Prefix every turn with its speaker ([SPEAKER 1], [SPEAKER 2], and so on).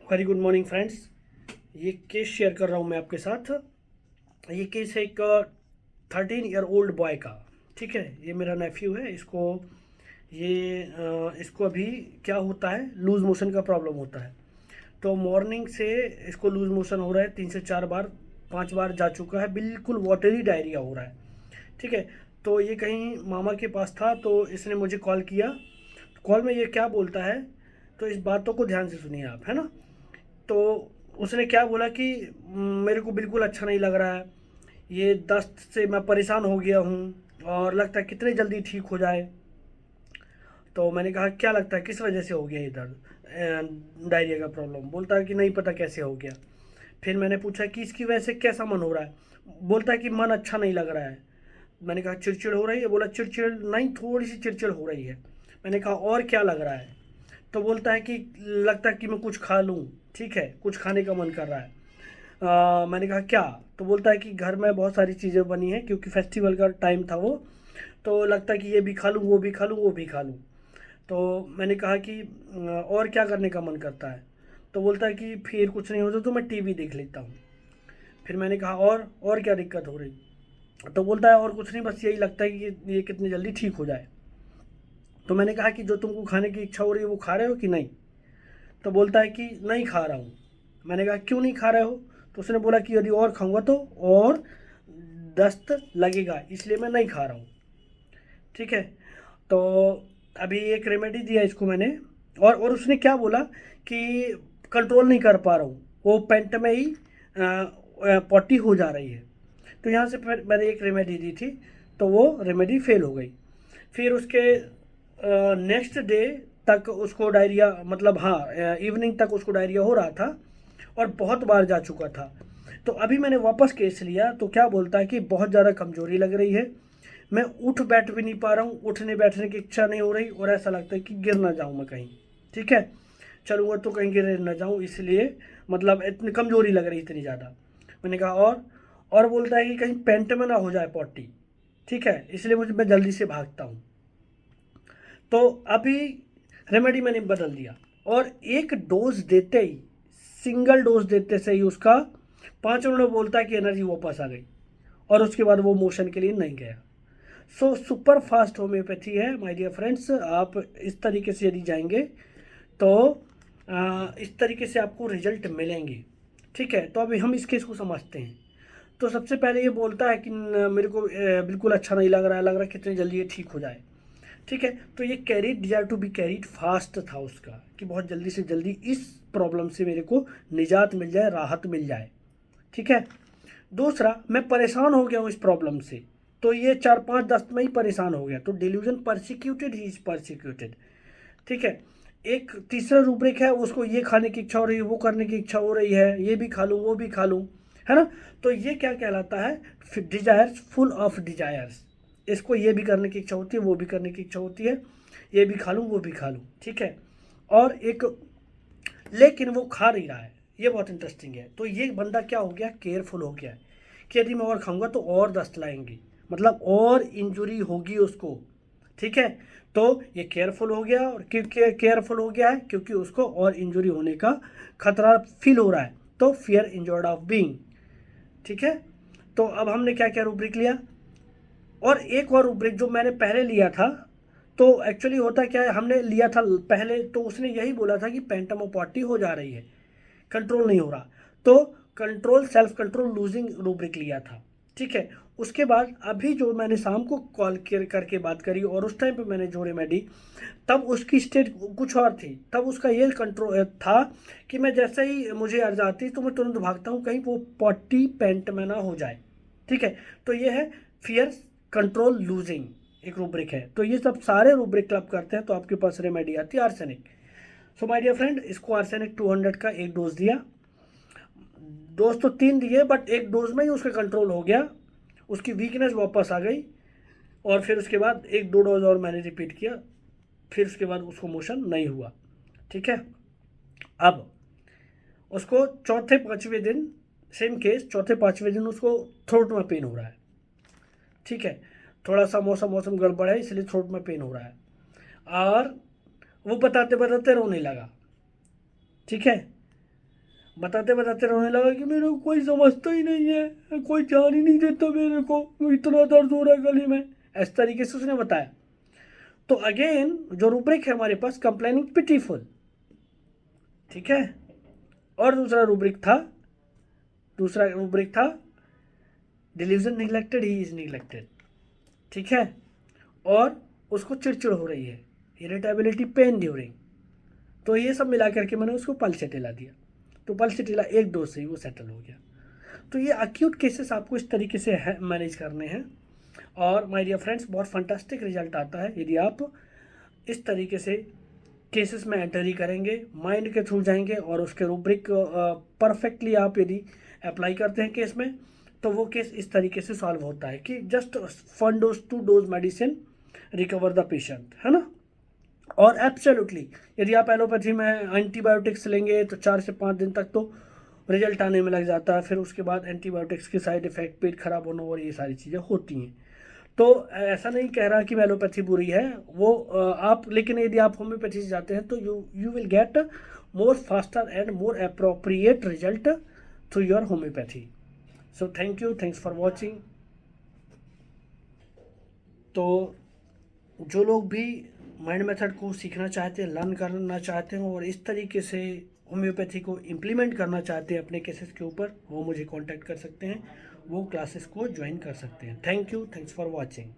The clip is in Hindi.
[SPEAKER 1] Very good morning friends. ये केस शेयर कर रहा हूँ मैं आपके साथ। ये केस है एक 13 ईयर ओल्ड बॉय का। ठीक है, ये मेरा नेफ्यू है। इसको अभी क्या होता है, लूज मोशन का प्रॉब्लम होता है। तो मॉर्निंग से इसको लूज मोशन हो रहा है, 3 से 4 बार 5 बार जा चुका है, बिल्कुल वाटरी डायरिया हो रहा है। ठीक है, तो ये कहीं मामा के पास था तो इसने मुझे कॉल किया। कॉल में ये क्या बोलता है, तो इस बातों को ध्यान से सुनिए आप, है ना। तो उसने क्या बोला कि मेरे को बिल्कुल अच्छा नहीं लग रहा है, ये दस्त से मैं परेशान हो गया हूँ और लगता है कितने जल्दी ठीक हो जाए। तो मैंने कहा क्या लगता है किस वजह से हो गया ये दर्द, डायरिया का प्रॉब्लम। बोलता है कि नहीं पता कैसे हो गया। फिर मैंने पूछा कि इसकी वजह से कैसा मन हो रहा है। बोलता है कि मन अच्छा नहीं लग रहा है। मैंने कहा चिड़चिड़ हो रही है। बोला चिड़चिड़ नहीं, थोड़ी सी चिड़चिड़ हो रही है। मैंने कहा और क्या लग रहा है। तो बोलता है कि लगता है कि मैं कुछ खा लूँ। ठीक है, कुछ खाने का मन कर रहा है। मैंने कहा क्या। तो बोलता है कि घर में बहुत सारी चीज़ें बनी हैं क्योंकि फेस्टिवल का टाइम था वो। तो लगता है कि ये भी खा लूँ, वो भी खा लूँ, वो भी खा लूँ। तो मैंने कहा कि और क्या करने का मन करता है। तो बोलता है कि फिर कुछ नहीं होता तो मैं टीवी देख लेता हूँ। फिर मैंने कहा और क्या दिक्कत हो रही। तो बोलता है और कुछ नहीं, बस यही लगता है कि ये कितनी जल्दी ठीक हो जाए। तो मैंने कहा कि जो तुमको खाने की इच्छा हो रही है वो खा रहे हो कि नहीं। तो बोलता है कि नहीं खा रहा हूँ। मैंने कहा क्यों नहीं खा रहे हो। तो उसने बोला कि यदि और खाऊंगा तो और दस्त लगेगा, इसलिए मैं नहीं खा रहा हूँ। ठीक है, तो अभी एक रेमेडी दिया इसको मैंने। और उसने क्या बोला कि कंट्रोल नहीं कर पा रहा हूँ, वो पेंट में ही पॉटी हो जा रही है। तो यहाँ से फिर मैंने एक रेमेडी दी थी, तो वो रेमेडी फेल हो गई। फिर उसके नेक्स्ट डे तक उसको डायरिया, मतलब हाँ, इवनिंग तक उसको डायरिया हो रहा था और बहुत बार जा चुका था। तो अभी मैंने वापस केस लिया तो क्या बोलता है कि बहुत ज़्यादा कमजोरी लग रही है, मैं उठ बैठ भी नहीं पा रहा हूँ, उठने बैठने की इच्छा नहीं हो रही और ऐसा लगता है कि गिर ना जाऊँ मैं कहीं। ठीक है, चलूँगा तो कहीं गिर ना जाऊँ, इसलिए मतलब इतनी कमजोरी लग रही इतनी ज़्यादा। मैंने कहा और बोलता है कि कहीं पेंट में ना हो जाए पॉटी। ठीक है, इसलिए मैं जल्दी से भागता हूँ। तो अभी रेमेडी मैंने बदल दिया और एक डोज देते ही, सिंगल डोज देते से ही उसका 5 मिनट बोलता है कि एनर्जी वापस आ गई और उसके बाद वो मोशन के लिए नहीं गया। सो सुपर फास्ट होम्योपैथी है माय डियर फ्रेंड्स। आप इस तरीके से यदि जाएंगे तो इस तरीके से आपको रिजल्ट मिलेंगे। ठीक है, तो अभी हम इस केस को समझते हैं। तो सबसे पहले ये बोलता है कि मेरे को बिल्कुल अच्छा नहीं लग रहा है, कितनी जल्दी ये ठीक हो जाए। ठीक है, तो ये carried desire to be carried fast था उसका, कि बहुत जल्दी से जल्दी इस प्रॉब्लम से मेरे को निजात मिल जाए, राहत मिल जाए। ठीक है, दूसरा मैं परेशान हो गया हूँ इस प्रॉब्लम से। तो ये 4 5 10 में ही परेशान हो गया, तो delusion persecuted he is persecuted. ठीक है, एक तीसरा रूब्रिक है, उसको ये खाने की इच्छा हो रही है, वो करने की इच्छा हो रही है, ये भी खा लूँ वो भी खा लूँ, है ना। तो ये क्या कहलाता है, डिजायर्स फुल ऑफ डिजायर्स। इसको ये भी करने की इच्छा होती है, वो भी करने की इच्छा होती है, ये भी खा लूँ वो भी खा लूँ। ठीक है, और एक, लेकिन वो खा नहीं रहा है, ये बहुत इंटरेस्टिंग है। तो ये बंदा क्या हो गया, केयरफुल हो गया है कि यदि मैं और खाऊंगा तो और दस्त लाएंगे, मतलब और इंजुरी होगी उसको। ठीक है, तो ये केयरफुल हो गया, और क्योंकि केयरफुल हो गया है क्योंकि उसको और इंजुरी होने का खतरा फील हो रहा है, तो फियर इंजर्ड ऑफ बीइंग। ठीक है, तो अब हमने क्या क्या रूब्रिक लिया, और एक और रूब्रिक जो मैंने पहले लिया था। तो एक्चुअली होता क्या है, हमने लिया था पहले तो उसने यही बोला था कि पेंटामोपॉटी हो जा रही है, कंट्रोल नहीं हो रहा। तो control, self control losing rubric लिया था। ठीक है, उसके बाद अभी जो मैंने शाम को कॉल करके बात करी और उस टाइम पे मैंने जो रेमेडी, तब उसकी स्टेट कुछ और थी। तब उसका ये कंट्रोल था कि मैं जैसे ही मुझे अर्ज आती तो मैं तुरंत भागता हूँ कहीं वो पॉटी पेंट में ना हो जाए। ठीक है, तो ये है फियर कंट्रोल लूजिंग, एक रूब्रिक है। तो ये सब सारे रूब्रिक क्लब करते हैं तो आपके पास रेमेडी आती है arsenic. So my dear friend, इसको आर्सेनिक 200 का एक डोज दिया। डोज तो 3 दिए बट एक डोज में ही उसका कंट्रोल हो गया, उसकी वीकनेस वापस आ गई। और फिर उसके बाद 1 2 डोज और मैंने रिपीट किया, फिर उसके बाद उसको मोशन नहीं हुआ। ठीक है, अब उसको चौथे पाँचवें दिन, सेम केस, चौथे पाँचवें दिन उसको थ्रोट में पेन हो रहा है। ठीक है, थोड़ा सा मौसम मौसम गड़बड़ है इसलिए थ्रोट में पेन हो रहा है, और वो बताते बताते रोने लगा। ठीक है, बताते बताते रोने लगा कि मेरे को कोई समझता ही नहीं है, कोई जान ही नहीं देता मेरे को, इतना दर्द हो रहा है गले में, इस तरीके से उसने बताया। तो अगेन जो रूब्रिक है हमारे पास, कंप्लेनिंग पिटीफुल, ठीक है। और दूसरा रूब्रिक था delusion neglected, he is neglected, ठीक है। और उसको चिड़चिड़ हो रही है, इरिटेबिलिटी, पेन ड्यूरिंग। तो ये सब मिला करके मैंने उसको पल्सेटिला दिया, तो पल्सेटिला एक डोज से ही वो सेटल हो गया। तो ये अक्यूट केसेस आपको इस तरीके से मैनेज करने हैं। और माय डियर फ्रेंड्स, बहुत फंटास्टिक रिजल्ट आता है यदि आप इस तरीके से केसेस में एंट्री करेंगे, माइंड के थ्रू जाएंगे और उसके रूब्रिक परफेक्टली आप यदि अप्लाई करते हैं केस में, तो वो केस इस तरीके से सॉल्व होता है कि just 1 dose 2 dose medicine recover the patient, है ना। और एब्सोल्युटली यदि आप एलोपैथी में एंटीबायोटिक्स लेंगे तो 4 से 5 दिन तक तो रिजल्ट आने में लग जाता है, फिर उसके बाद एंटीबायोटिक्स के साइड इफ़ेक्ट, पेट खराब होना और ये सारी चीज़ें होती हैं। तो ऐसा नहीं कह रहा कि एलोपैथी बुरी है, वो आप, लेकिन यदि आप होम्योपैथी से जाते हैं तो you will get more faster and more appropriate result through your homeopathy. So thank you, thanks for watching. तो जो लोग भी माइंड मेथड को सीखना चाहते हैं, लर्न करना चाहते हैं और इस तरीके से होम्योपैथी को इम्प्लीमेंट करना चाहते हैं अपने केसेस के ऊपर, वो मुझे कांटेक्ट कर सकते हैं, वो क्लासेस को ज्वाइन कर सकते हैं। Thank you, thanks for watching.